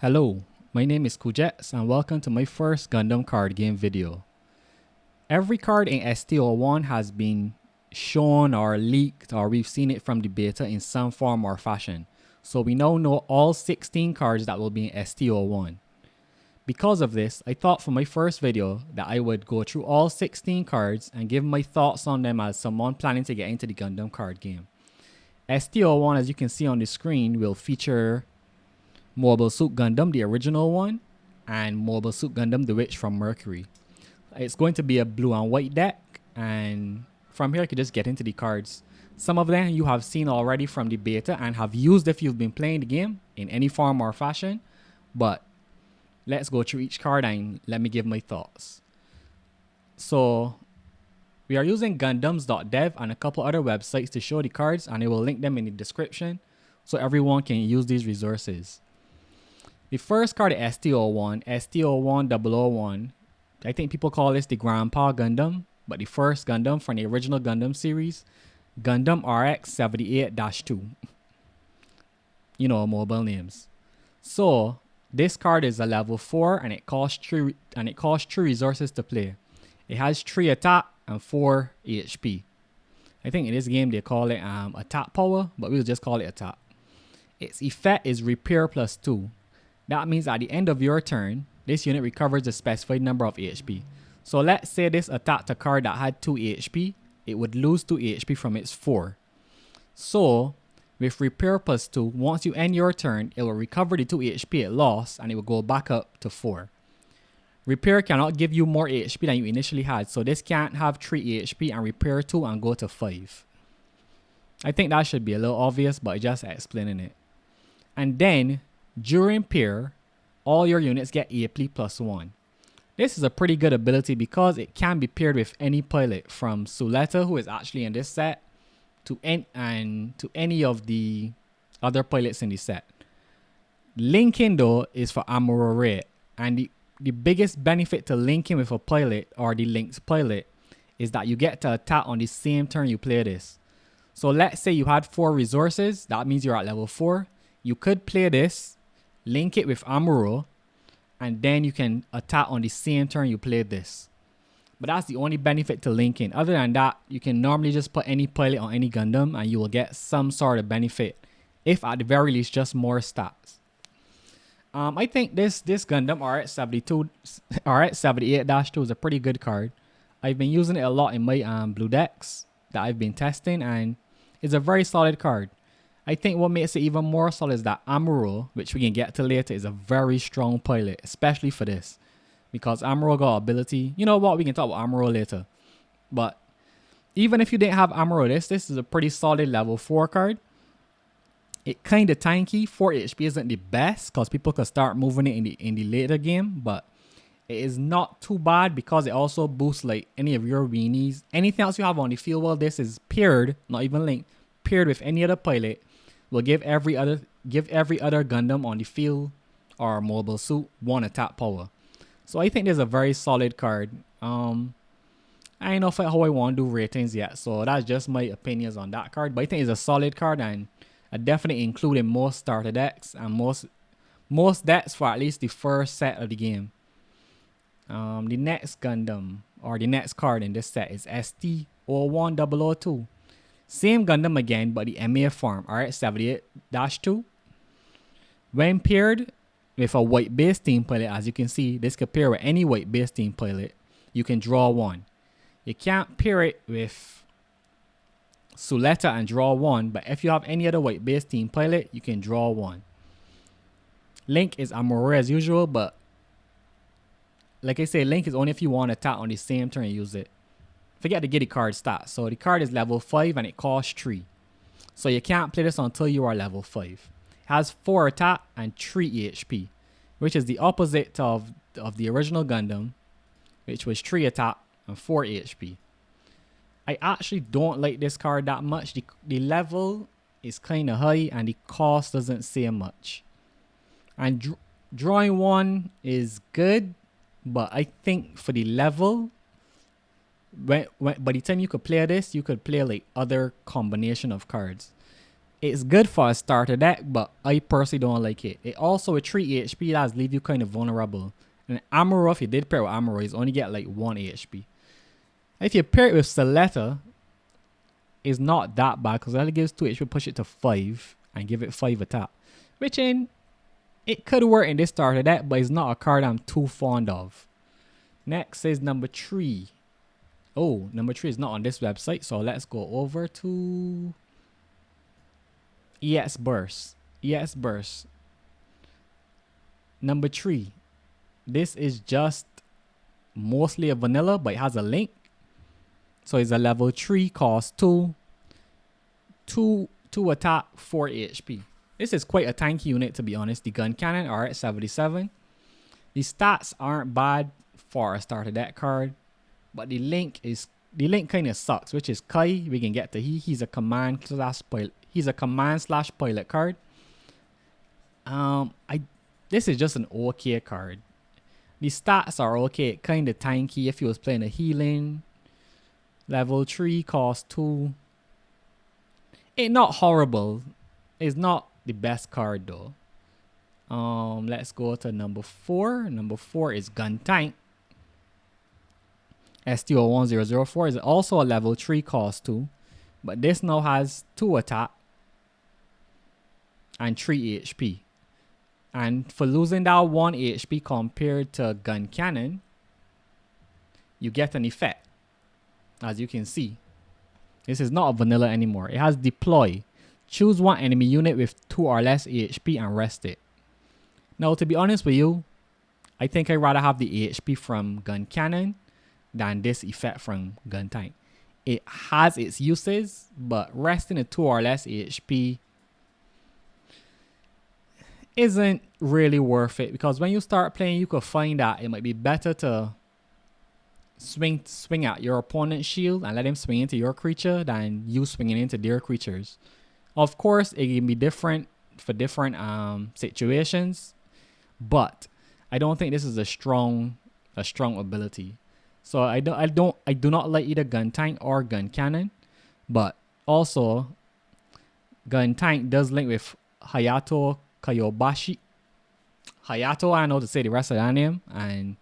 Hello, my name is Kujets and welcome to my first Gundam card game video. Every card in ST01 has been shown or leaked, or we've seen it from the beta in some form or fashion. So we now know all 16 cards that will be in ST01. Because of this, I thought for my first video that I would go through all 16 cards and give my thoughts on them as someone planning to get into the Gundam card game. ST01, as you can see on the screen, will feature Mobile Suit Gundam, the original one, and Mobile Suit Gundam, the Witch from Mercury. It's going to be a blue and white deck, and from here you can just get into the cards. Some of them you have seen already from the beta and have used if you've been playing the game in any form or fashion, but let's go through each card and let me give my thoughts. So we are using Gundams.dev and a couple other websites to show the cards, and I will link them in the description so everyone can use these resources. The first card is ST01, ST01 I think people call this the Grandpa Gundam, but the first Gundam from the original Gundam series, Gundam RX-78-2. You know, mobile names. So this card is a level 4 and it costs 3 resources to play. It has 3 attack and 4 HP. I think in this game they call it attack power, but we'll just call it attack. Its effect is repair plus 2. That means at the end of your turn, this unit recovers a specified number of HP. So let's say this attacked a card that had 2 HP, it would lose 2 HP from its 4. So with repair plus 2, once you end your turn, it will recover the 2 HP it lost and it will go back up to 4. Repair cannot give you more HP than you initially had, so this can't have 3 HP and repair 2 and go to 5. I think that should be a little obvious, but just explaining it. And then during pair, all your units get AP plus 1. This is a pretty good ability because it can be paired with any pilot from Suletta, who is actually in this set, to any of the other pilots in the set. Linking though is for Amuro Red, and the biggest benefit to linking with a pilot or the linked pilot is that you get to attack on the same turn you play this. So let's say you had 4 resources, that means you're at level 4. You could play this, link it with Amuro, and then you can attack on the same turn you played this. But that's the only benefit to linking. Other than that, you can normally just put any pilot on any Gundam and you will get some sort of benefit, if at the very least just more stats. I think this Gundam RX-78-2 is a pretty good card. I've been using it a lot in my blue decks that I've been testing, and it's a very solid card. I think what makes it even more solid is that Amuro, which we can get to later, is a very strong pilot, especially for this. Because Amuro got ability. You know what? We can talk about Amuro later. But even if you didn't have Amuro, this is a pretty solid level 4 card. It kind of tanky. 4 HP isn't the best because people could start moving it in the later game. But it is not too bad because it also boosts like any of your weenies. Anything else you have on the field while this is paired, not even linked, paired with any other pilot, will give every other Gundam on the field or mobile suit 1 attack power. So I think this is a very solid card. I don't know how I want to do ratings yet, so that's just my opinions on that card. But I think it's a solid card, and I definitely include in most starter decks and most decks for at least the first set of the game. The next Gundam or the next card in this set is ST01 Same Gundam again, but the MA form, RX-78-2. When paired with a white base team pilot, as you can see, this could pair with any white base team pilot. You can draw 1. You can't pair it with Suletta and draw 1, but if you have any other white base team pilot, you can draw 1. Link is Amuro as usual, but like I say, Link is only if you want to attack on the same turn and use it. Forget to get the card stats. So the card is level 5 and it costs 3. So you can't play this until you are level 5. It has 4 attack and 3 HP, which is the opposite of the original Gundam, which was 3 attack and 4 HP. I actually don't like this card that much. The level is kind of high and the cost doesn't say much. And drawing 1 is good, but I think for the level, by the time you could play this, you could play like other combination of cards. It's good for a starter deck, but I personally don't like it. It also with 3 HP does leave you kind of vulnerable. And Amuro, if you did pair with Amuro, you only get like 1 HP. If you pair it with Suletta, it's not that bad because it only gives 2 HP, push it to 5 and give it 5 attack. Which it could work in this starter deck, but it's not a card I'm too fond of. Next is number 3. Oh, number 3 is not on this website, so let's go over to EX Burst. EX Burst. Number 3. This is just mostly a vanilla, but it has a link. So it's a level 3, cost 2 attack, 4 HP. This is quite a tanky unit, to be honest. The gun cannon RX-77. The stats aren't bad for a starter deck card, but the link kind of sucks, which is Kai. We can get to he's a command slash pilot. He's a command slash pilot card. This is just an okay card. The stats are okay, kind of tanky if you was playing a healing. Level 3, cost 2. It's not horrible. It's not the best card though. Let's go to number 4. Number 4 is Gun Tank. ST01 is also a level 3, cost 2. But this now has 2 attack and 3 HP. And for losing that 1 HP compared to Gun Cannon, you get an effect. As you can see, this is not a vanilla anymore. It has Deploy. Choose one enemy unit with 2 or less HP and rest it. Now, to be honest with you, I think I'd rather have the HP from Gun Cannon than this effect from Gun Tank. It has its uses, but resting a 2 or less HP isn't really worth it, because when you start playing, you could find that it might be better to swing at your opponent's shield and let him swing into your creature than you swinging into their creatures. Of course, it can be different for different situations, but I don't think this is a strong ability. So I do not like either Gun Tank or Gun Cannon, but also Gun Tank does link with Hayato Kayobashi. Hayato, I don't know to say the rest of that name, and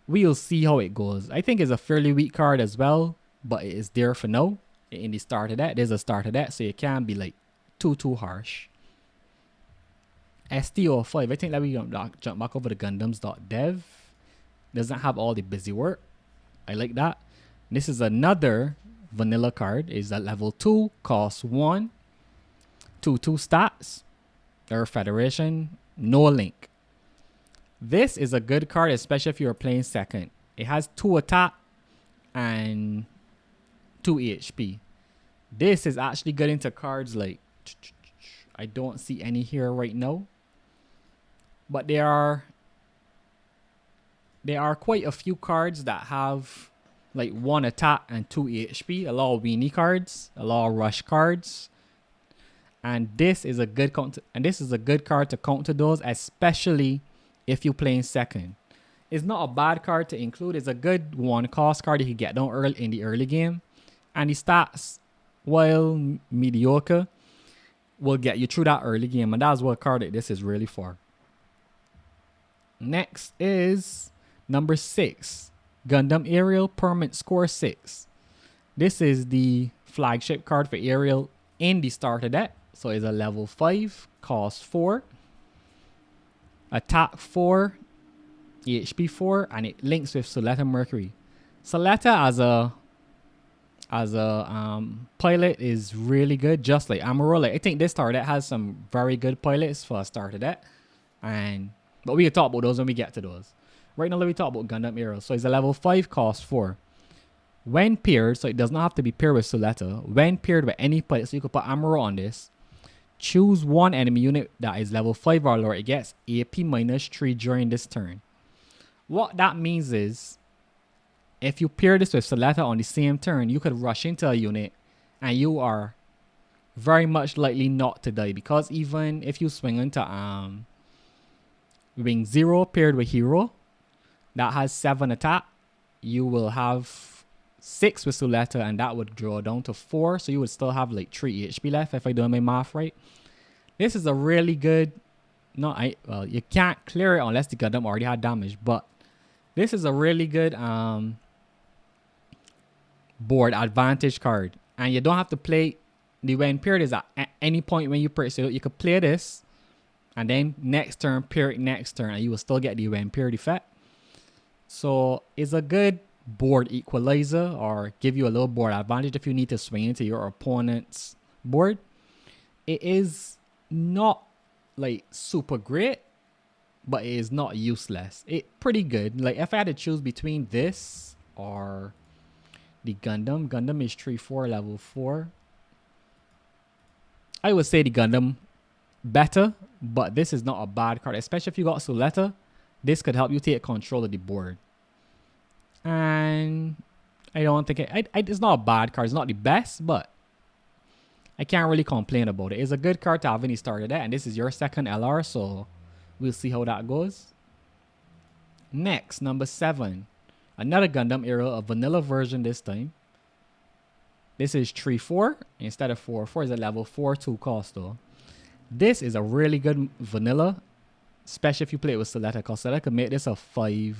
we'll see how it goes. I think it's a fairly weak card as well, but it is there for now. In the starter deck, there's a starter deck, so it can't be like too harsh. ST05, I think that we jump back over to Gundams.dev. Doesn't have all the busy work. I like that. This is another vanilla card. Is at level 2, costs 1, 2 stats. Earth Federation, no link. This is a good card, especially if you're playing second. It has 2 attack and 2 HP. This is actually good into cards like, I don't see any here right now, but there are quite a few cards that have like 1 attack and 2 HP. A lot of weenie cards, a lot of rush cards, and this is a good card to counter those, especially if you're playing second. It's not a bad card to include. It's a good 1 cost card you can get down early in the early game. And the stats, while mediocre, will get you through that early game. And that's what card this is really for. Next is number 6. Gundam Arial Permanent Score 6. This is the flagship card for Arial in the starter deck. So it's a level 5, cost 4. Attack 4, HP 4, and it links with Suletta Mercury. Suletta as a pilot is really good, just like Amuro. Like, I think this starter deck has some very good pilots for a starter deck, but we can talk about those when we get to those. Right now, let me talk about Gundam Arial. So it's a level 5, cost 4. When paired, so it does not have to be paired with Suletta. When paired with any pilot, so you could put Amuro on this. Choose one enemy unit that is level 5 or lower. It gets AP -3 during this turn. What that means is, if you pair this with Suletta on the same turn, you could rush into a unit and you are very much likely not to die, because even if you swing into Wing 0 paired with Hero that has 7 attack, you will have 6 with Suletta, and that would draw down to 4. So you would still have like 3 HP left if I do my math right. This is a really good. Well, you can't clear it unless the Gundam already had damage, but this is a really good board advantage card, and you don't have to play the when period is at any point when you purchase it. You could play this, and then next turn, period, next turn, and you will still get the when period effect. So it's a good board equalizer, or give you a little board advantage if you need to swing into your opponent's board. It is not like super great, but it is not useless. It's pretty good. Like if I had to choose between this or the Gundam is 3-4 level 4. I would say the Gundam better, but this is not a bad card, especially if you got Suletta. This could help you take control of the board. And I don't think it's not a bad card. It's not the best, but I can't really complain about it. It's a good card to have when you started that, and this is your second LR, so we'll see how that goes. Next, number 7. Another Gundam Arial, a vanilla version this time. This is 3-4 instead of 4-4. Is a level 4-2 cost though. This is a really good vanilla, especially if you play it with Suletta, because Suletta can make this a 5-6.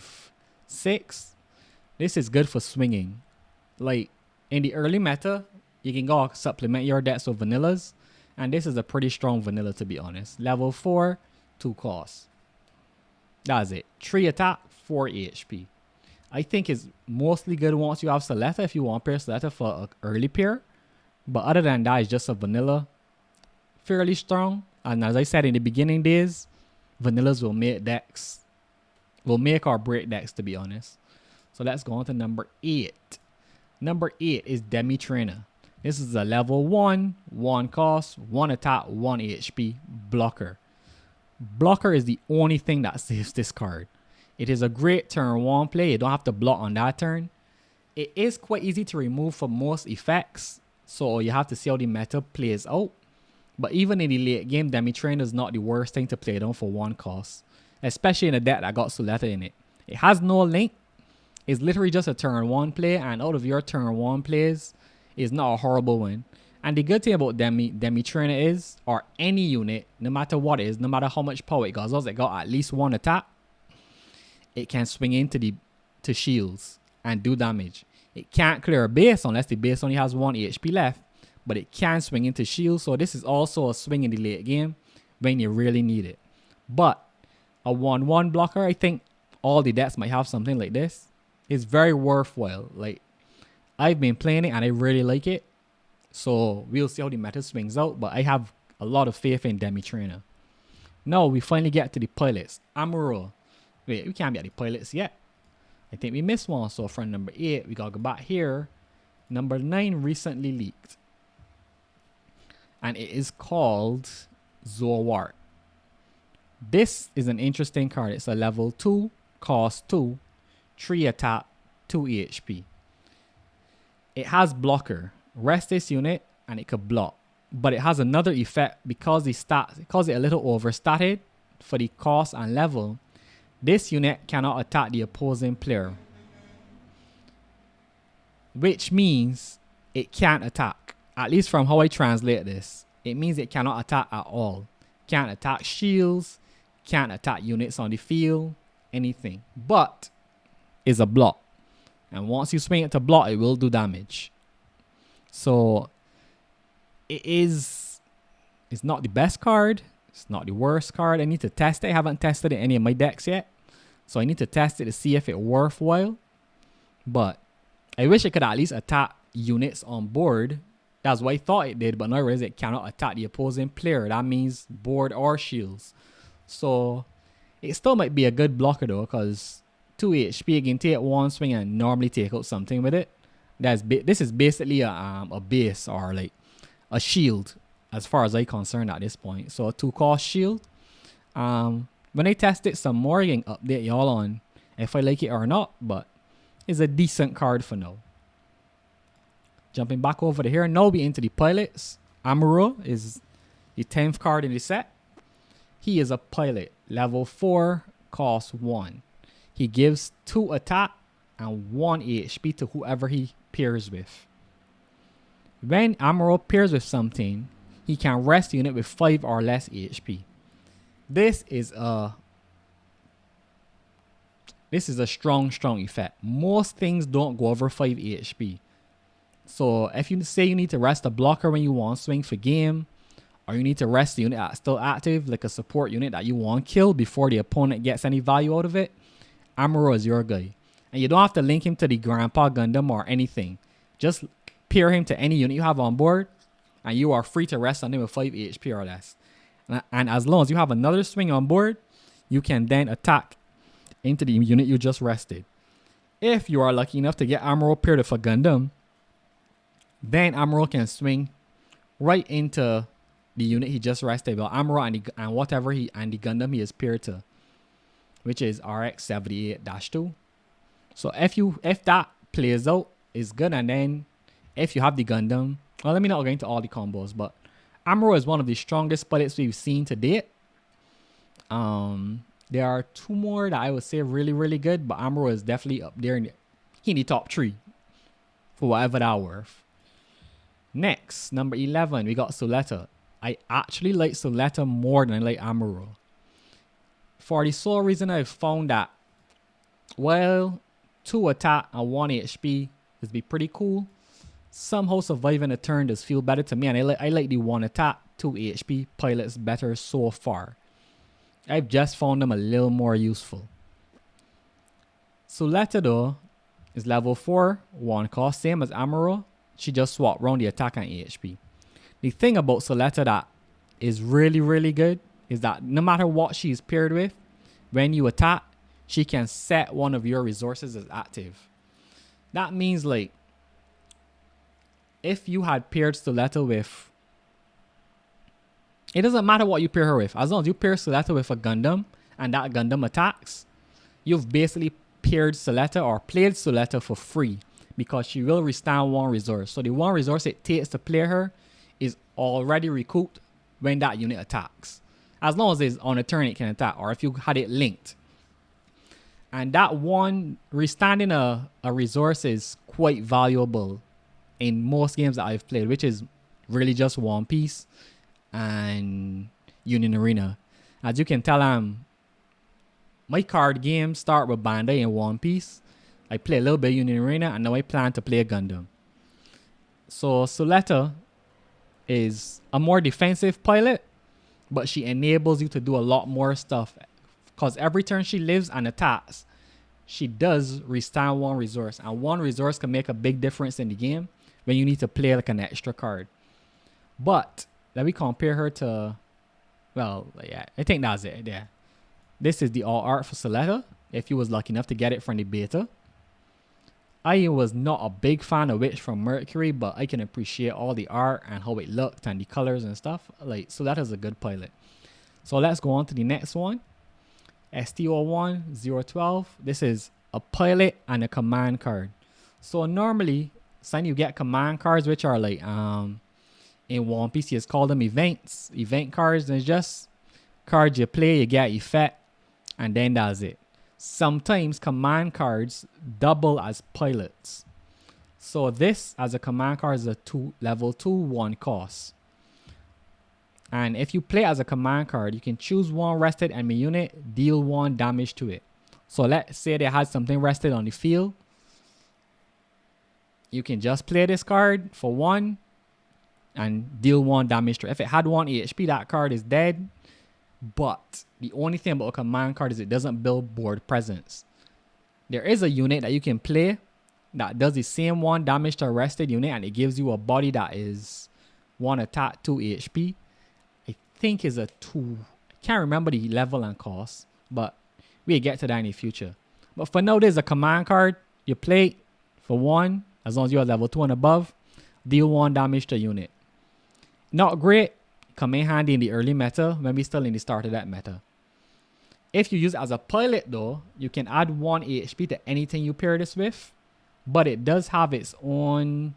This is good for swinging. Like in the early meta, you can go supplement your decks with vanillas, and this is a pretty strong vanilla to be honest. Level 4, 2 cost. That's it. 3 attack, 4 HP. I think it's mostly good once you have Suletta, if you want pair Suletta for an early pair. But other than that, it's just a vanilla. Fairly strong. And as I said in the beginning days, vanillas will make decks. Will make or break decks to be honest. So let's go on to number 8. Number 8 is Demi Trainer. This is a level 1, 1 cost, 1 attack, 1 HP blocker. Blocker is the only thing that saves this card. It is a great turn 1 play. You don't have to block on that turn. It is quite easy to remove for most effects, so you have to see how the meta plays out. But even in the late game, Demi Trainer is not the worst thing to play down for 1 cost, especially in a deck that got Suletta in it. It has no link. It's literally just a turn 1 play, and out of your turn 1 plays, it's not a horrible one. And the good thing about Demi Trainer is, or any unit, no matter what it is, no matter how much power it got, as long as it got at least 1 attack, it can swing into to shields and do damage. It can't clear a base unless the base only has 1 HP left, but it can swing into shields. So this is also a swing in the late game when you really need it. But a 1-1 blocker, I think all the decks might have something like this. It's very worthwhile. Like I've been playing it and I really like it. So we'll see how the meta swings out, but I have a lot of faith in Demi Trainer. Now we finally get to the pilots. Amuro. Wait, we can't be at the pilots yet. I think we missed one. So from number 8, we gotta go back here. Number 9 recently leaked. And it is called Zowart. This is an interesting card. It's a level 2, cost 2, 3 attack, 2 HP. It has blocker. Rest this unit and it could block. But it has another effect because it a little overstated for the cost and level. This unit cannot attack the opposing player, which means it can't attack. At least from how I translate this, it means it cannot attack at all. Can't attack shields, can't attack units on the field, anything. But it's a block, and once you swing it to block, it will do damage. So it's not the best card. It's not the worst card. I need to test it. I haven't tested it in any of my decks yet. So I need to test it to see if it's worthwhile. But I wish it could at least attack units on board. That's what I thought it did. But now I realize it cannot attack the opposing player. That means board or shields. So it still might be a good blocker though. Because 2 HP, you can take 1 swing and normally take out something with it. This is basically a base or like a shield, as far as I'm concerned at this point. So a 2 cost shield. When I test it some more, I can update y'all on if I like it or not. But it's a decent card for now. Jumping back over to here. Now we into the pilots. Amuro is the 10th card in the set. He is a pilot. Level 4, cost 1. He gives 2 attack and 1 HP to whoever he pairs with. When Amuro pairs with something, he can rest the unit with 5 or less HP. This is a strong effect. Most things don't go over 5 HP. So if you say you need to rest a blocker when you want to swing for game, or you need to rest the unit that's still active, like a support unit that you want to kill before the opponent gets any value out of it, Amuro is your guy. And you don't have to link him to the Grandpa Gundam or anything. Just pair him to any unit you have on board, and you are free to rest on him with 5 HP or less. And as long as you have another swing on board, you can then attack into the unit you just rested. If you are lucky enough to get Amuro paired with a Gundam, then Amuro can swing right into the unit he just rested. Well, Amuro and whatever the Gundam he is paired to, which is RX-78-2. So if that plays out, it's good. And then if you have the Gundam, well, let me not go into all the combos, but Amuro is one of the strongest pilots we've seen to date. There are 2 more that I would say really good, but Amuro is definitely up there in the top 3 for whatever that worth. Next, number 11, we got Suletta. I actually like Suletta more than I like Amuro. For the sole reason I've found that, well, 2 attack and 1 HP is be pretty cool. Somehow surviving a turn does feel better to me, and I like the 1 attack, 2 HP pilots better so far. I've just found them a little more useful. Suletta though is level 4, 1 cost, same as Amuro. She just swapped around the attack and HP. The thing about Suletta that is really good is that no matter what she's paired with, when you attack, she can set one of your resources as active. That means, like, if you had paired Suletta with, it doesn't matter what you pair her with, as long as you pair Suletta with a Gundam and that Gundam attacks, you've basically paired Suletta or played Suletta for free, because she will restand 1 resource. So the 1 resource it takes to play her is already recouped when that unit attacks, as long as it's on a turn it can attack, or if you had it linked. And that 1 restanding a resource is quite valuable in most games that I've played, which is really just One Piece and Union Arena. As you can tell, my card games start with Bandai and One Piece. I play a little bit of Union Arena, and now I plan to play a Gundam. So Suletta is a more defensive pilot, but she enables you to do a lot more stuff, because every turn she lives and attacks, she does restand 1 resource, and 1 resource can make a big difference in the game when you need to play like an extra card. But let me compare her to, well, yeah, I think that's it. Yeah, this is the all art for Suletta, if you was lucky enough to get it from the beta. I was not a big fan of Witch from Mercury, but I can appreciate all the art and how it looked and the colors and stuff. Like, so that is a good pilot. So let's go on to the next one. ST01 012. This is a pilot and a command card. So normally, when you get command cards, which are like in One Piece, you call them event cards, and it's just cards you play, you get effect, and then that's it. Sometimes command cards double as pilots. So this as a command card is a level 2 1 cost. And if you play as a command card, you can choose 1 rested enemy unit, deal 1 damage to it. So let's say they had something rested on the field. You can just play this card for 1 and deal 1 damage to it. If it had 1 HP, that card is dead. But the only thing about a command card is it doesn't build board presence. There is a unit that you can play that does the same 1 damage to a rested unit, and it gives you a body that is 1 attack, 2 HP. I think is a 2. I can't remember the level and cost, but we'll get to that in the future. But for now, there's a command card. You play it for 1, as long as you're level 2 and above, deal 1 damage to a unit. Not great. Come in handy in the early meta when we still in the start of that meta. If you use it as a pilot though, you can add 1 HP to anything you pair this with, but it does have its own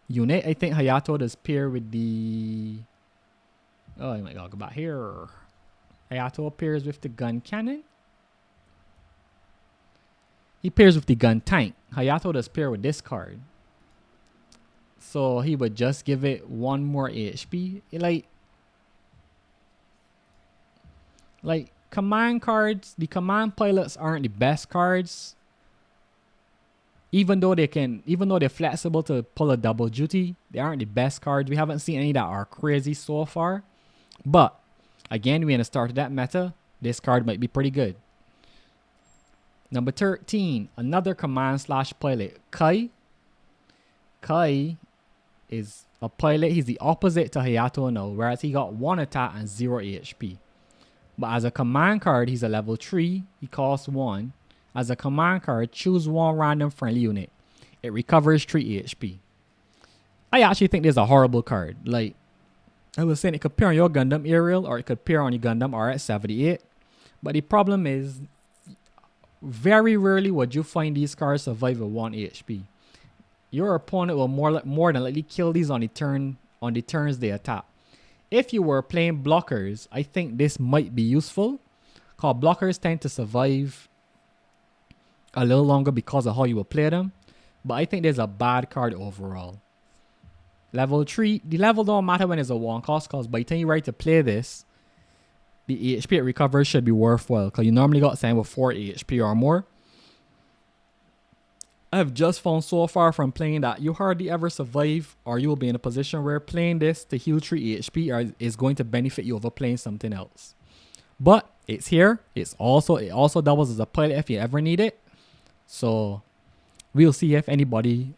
unit. I think Hayato does pair with the, oh my god, go back here. Hayato pairs with the gun cannon. He pairs with the gun tank. Hayato does pair with this card. So he would just give it 1 more HP. Like command cards, the command pilots aren't the best cards. Even though they're flexible to pull a double duty, they aren't the best cards. We haven't seen any that are crazy so far. But again, we're in the start of that meta. This card might be pretty good. Number 13, another command / pilot, Kai. Kai is a pilot. He's the opposite to Hayato now, whereas he got 1 attack and 0 HP. But as a command card, he's a level 3. He costs 1. As a command card, choose 1 random friendly unit. It recovers 3 HP. I actually think this is a horrible card. Like, I was saying, it could pair on your Gundam Arial or it could pair on your Gundam RX-78. But the problem is, very rarely would you find these cards survive with 1 HP. Your opponent will more than likely kill these on the turns they attack. If you were playing blockers, I think this might be useful, because blockers tend to survive a little longer because of how you will play them. But I think there's a bad card overall. Level 3, the level don't matter when it's a 1 cost, because by the time you're ready to play this, the HP it recovers should be worthwhile, because you normally got sent with 4 HP or more. I've just found so far from playing that you hardly ever survive, or you will be in a position where playing this to heal 3 HP is going to benefit you over playing something else. But it's here. It also doubles as a pilot if you ever need it. So we'll see if anybody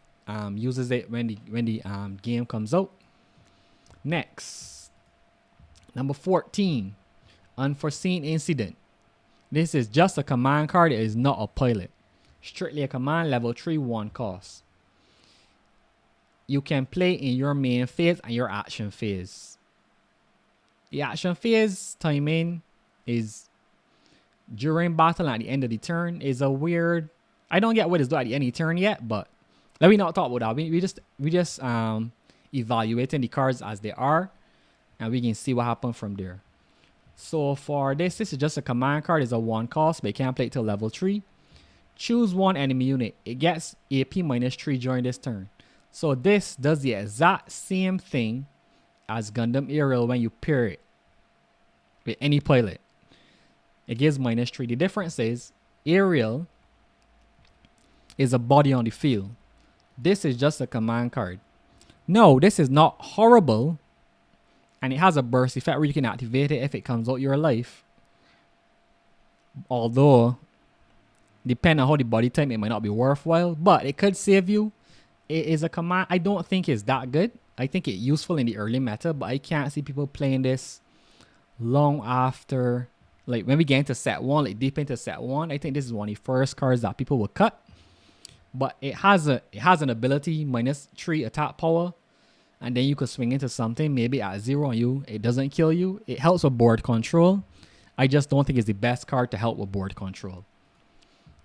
uses it when the game comes out. Next, number 14, unforeseen incident. This is just a command card. It is not a pilot. Strictly a command, level 3, 1 cost. You can play in your main phase and your action phase. The action phase timing is during battle and at the end of the turn. Is a weird. I don't get what it's doing at the end of the turn yet, but let me not talk about that. We just evaluating the cards as they are, and we can see what happens from there. So for this is just a command card. It's a 1 cost, but you can't play it till level 3. Choose 1 enemy unit. It gets AP -3 during this turn. So this does the exact same thing as Gundam Arial when you pair it with any pilot. It gives -3. The difference is Arial is a body on the field. This is just a command card. No, this is not horrible. And it has a burst effect where you can activate it if it comes out your life. Although, depending on how the body type, it might not be worthwhile, but it could save you. It is a command. I don't think it's that good. I think it's useful in the early meta, but I can't see people playing this long after. Like when we get into set 1, like deep into set 1, I think this is one of the first cards that people will cut. But it has an ability -3 attack power, and then you could swing into something maybe at 0 on you. It doesn't kill you. It helps with board control. I just don't think it's the best card to help with board control.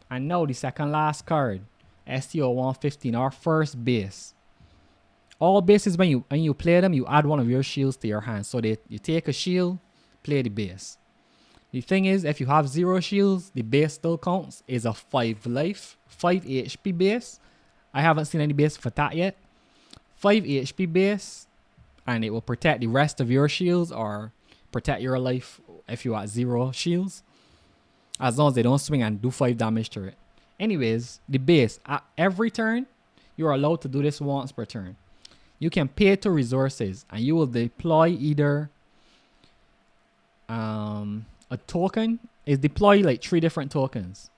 And now the second last card, ST01 15, our first base. All bases when you play them, you add one of your shields to your hand. So you take a shield, play the base. The thing is, if you have 0 shields, the base still counts. Is a 5 life, 5 HP base. I haven't seen any base for that yet. 5 HP base, and it will protect the rest of your shields or protect your life if you have 0 shields. As long as they don't swing and do 5 damage to it. Anyways, the base, at every turn, you're allowed to do this once per turn. You can pay 2 resources and you will deploy either a token. Is deploy like 3 different tokens.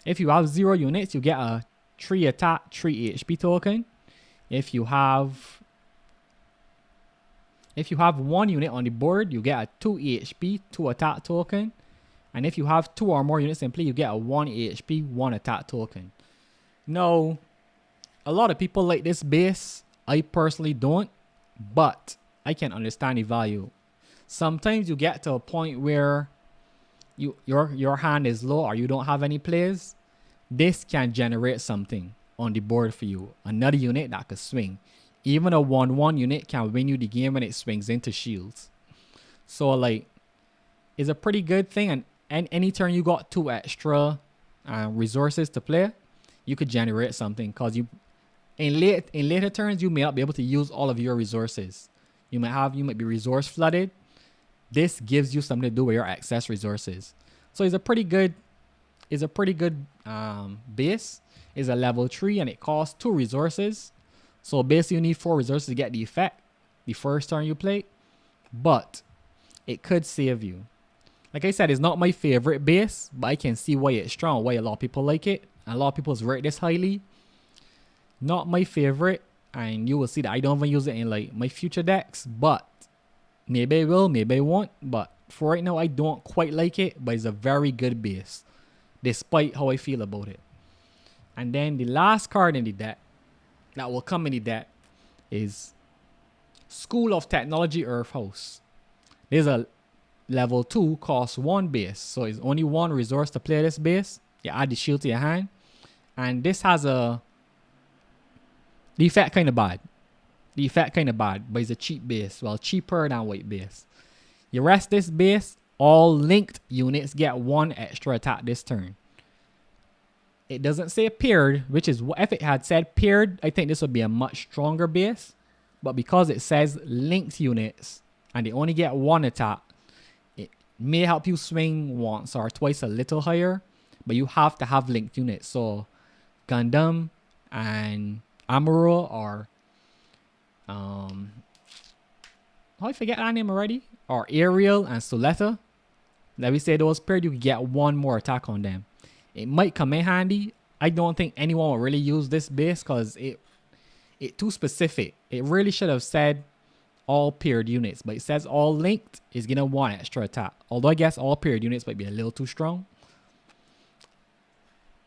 If you have 0 units, you get a 3 attack, 3 HP token. If you have 1 unit on the board, you get a 2 HP, 2 attack token. And if you have 2 or more units in play, you get a 1 HP, 1 attack token. Now, a lot of people like this base. I personally don't, but I can understand the value. Sometimes you get to a point where your hand is low or you don't have any plays. This can generate something on the board for you. Another unit that could swing. Even a 1/1 unit can win you the game when it swings into shields. So like, it's a pretty good thing. And any turn you got 2 extra resources to play, you could generate something. Cause you in later turns you may not be able to use all of your resources. You might be resource flooded. This gives you something to do with your excess resources. So it's a pretty good base. It's a level 3 and it costs 2 resources. So basically you need 4 resources to get the effect the first turn you play. But it could save you. Like I said, it's not my favorite base, but I can see why it's strong, why a lot of people like it. And a lot of people rate this highly. Not my favorite, and you will see that I don't even use it in like my future decks, but maybe I will, maybe I won't. But for right now, I don't quite like it, but it's a very good base, despite how I feel about it. And then the last card in the deck that will come in the deck is School of Technology Earth House. There's a level 2, costs 1 base, so it's only 1 resource to play this base. You add the shield to your hand, and this has the effect kind of bad. But it's a cheap base. Well, cheaper than white base. You rest this base, all linked units get 1 extra attack this turn. It doesn't say paired, which is if it had said paired, I think this would be a much stronger base. But because it says linked units and they only get 1 attack, it may help you swing once or twice a little higher, but you have to have linked units. So Gundam and Amuro or I forget that name already, or Arial and Suletta. Let me say those paired, you can get 1 more attack on them. It might come in handy. I don't think anyone will really use this base because it too specific. It really should have said all paired units, but it says all linked is gonna 1 extra attack. Although I guess all paired units might be a little too strong.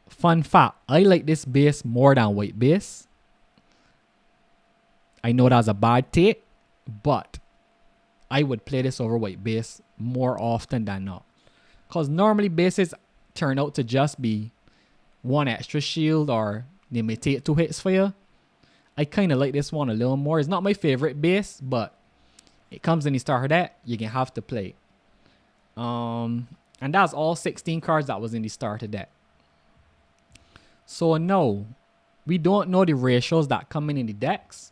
Fun fact, I like this base more than white base. I know that's a bad take, but I would play this over white base more often than not. Because normally bases turn out to just be 1 extra shield or they may take 2 hits for you. I kind of like this one a little more. It's not my favorite base, but it comes in the starter deck. You're going to have to play. And that's all 16 cards that was in the starter deck. So no, we don't know the ratios that come in the decks.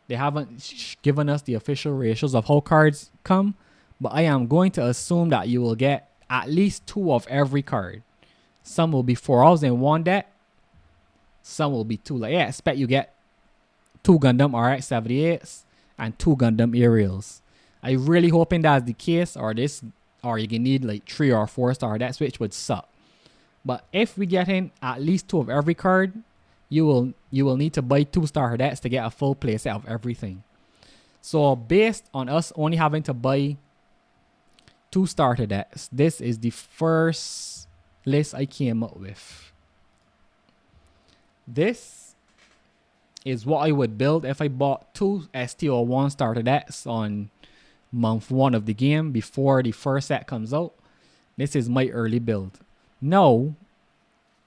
They haven't given us the official ratios of how cards come, but I am going to assume that you will get at least 2 of every card. Some will be 4 hours in one deck. Some will be 2. Like, I expect you get 2 Gundam RX-78s and 2 Gundam Arials. I really hoping that's the case, or you can need like 3 or 4 star decks, which would suck. But if we get in at least 2 of every card, you will need to buy 2 starter decks to get a full playset of everything. So based on us only having to buy 2 starter decks, this is the first list I came up with. This is what I would build if I bought 2 ST01 starter decks on month 1 of the game before the first set comes out. This is my early build. Now,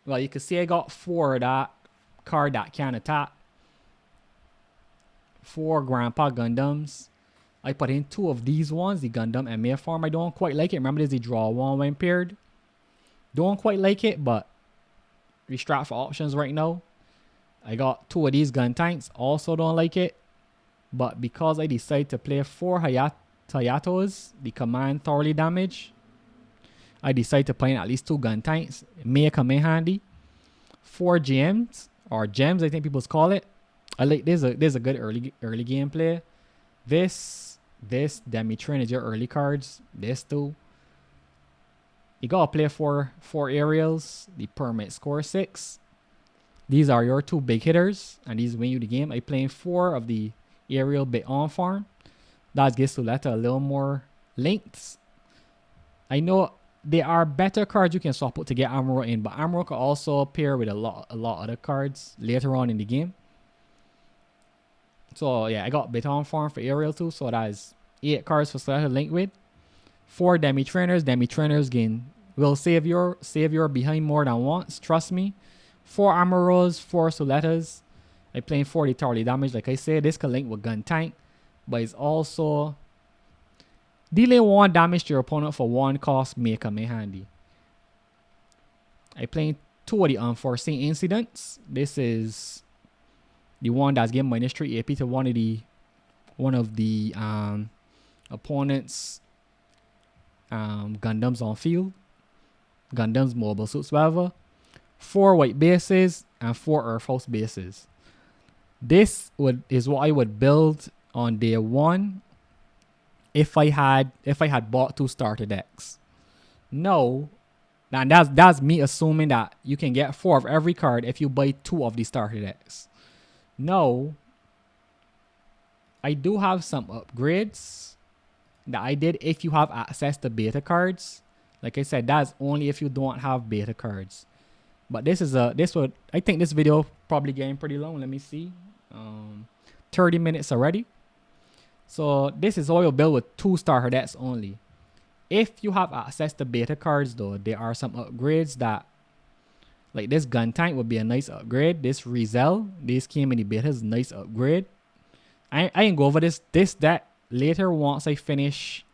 well, you can see I got 4 of that card that can attack. 4 Grandpa Gundams. I put in 2 of these ones, the Gundam and MA form. I don't quite like it. Remember, there's the draw 1 when paired. Don't quite like it, but we strat for options right now. I got 2 of these gun tanks. Also don't like it. But because I decided to play 4 Hayatos, the command thoroughly damage, I decided to play in at least 2 gun tanks. It may come in handy. 4 gems, or gems I think people call it. I like this. There's a good early gameplay. This Demi-Train is your early cards. This too. You gotta play 4 aerials. The permit score 6. These are your 2 big hitters, and these win you the game. I playing 4 of the aerial bit on farm. That gives Suletta a little more lengths. I know there are better cards you can swap out to get Amuro in, but Amuro can also pair with a lot of other cards later on in the game. So yeah, I got bit on farm for aerial too, so that is 8 cards for Suletta to link with. 4 Demi-Trainers. Demi-Trainers will save your behind more than once, trust me. 4 Amuros, 4 Sulettas. I playing 40 thoroughly damage. Like I said, this can link with gun tank, but it's also dealing 1 damage to your opponent for 1 cost may come in handy. I playing two of the unforeseen incidents. This is the one that's giving -3 AP to one of the opponent's Gundams on field, Gundams, mobile suits, whatever. 4 white bases and 4 Earth House bases. This is what I would build on day 1 if I had bought 2 starter decks. No, and that's me assuming that you can get 4 of every card if you buy 2 of the starter decks. No, I do have some upgrades that I did if you have access to beta cards. Like I said, that's only if you don't have beta cards. But I think this video probably getting pretty long. Let me see. 30 minutes already. So this is all you'll build with 2 starter decks only. If you have access to beta cards though, there are some upgrades that, like this gun tank would be a nice upgrade. This Rizel, this came in the beta, is a nice upgrade. I ain't go over this deck later once I finish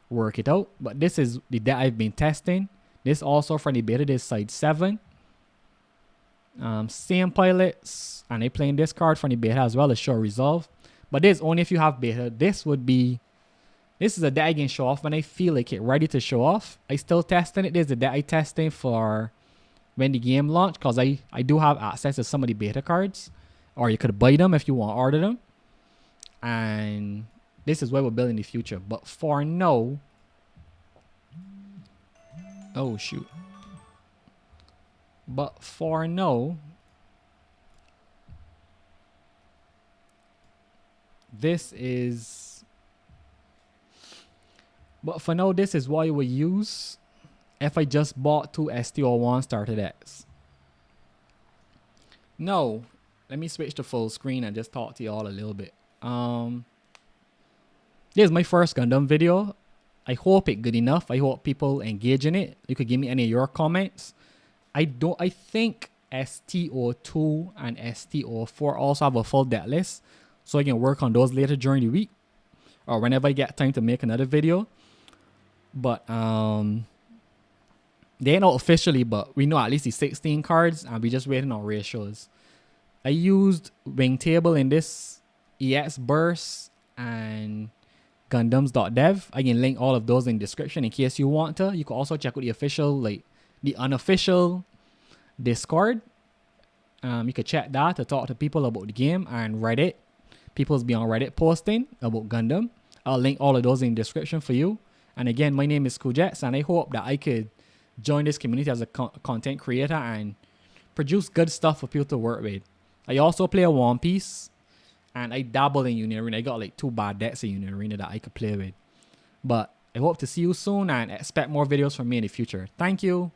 work it out. But this is the deck I've been testing. This also from the beta, this side 7. Same pilots, and I playing this card from the beta as well as Show Resolve. But this only if you have beta. This is a deck I can show off when I feel like it ready to show off. I still testing it. This is the deck I testing for when the game launched, because I do have access to some of the beta cards, or you could buy them if you want to order them. And this is what we'll build in the future. But for now, oh shoot. But for now, this is what I would use if I just bought 2 ST01 starter decks. No, let me switch to full screen and just talk to y'all a little bit. This is my first Gundam video. I hope it's good enough. I hope people engage in it. You could give me any of your comments. I think ST02 and ST04 also have a full deck list, so I can work on those later during the week or whenever I get time to make another video. But they ain't out officially, but we know at least the 16 cards, and we just waiting on ratios. I used Wing Table in this, EX Burst, and Gundams.dev. I can link all of those in the description in case you want to. You can also check out the official, the unofficial Discord. You could check that to talk to people about the game, and Reddit. People's be on Reddit posting about Gundam. I'll link all of those in the description for you. And again, my name is Kujets, and I hope that I could join this community as a content creator and produce good stuff for people to work with. I also play a One Piece, and I dabble in Union Arena. I got like 2 bad decks in Union Arena that I could play with. But I hope to see you soon and expect more videos from me in the future. Thank you.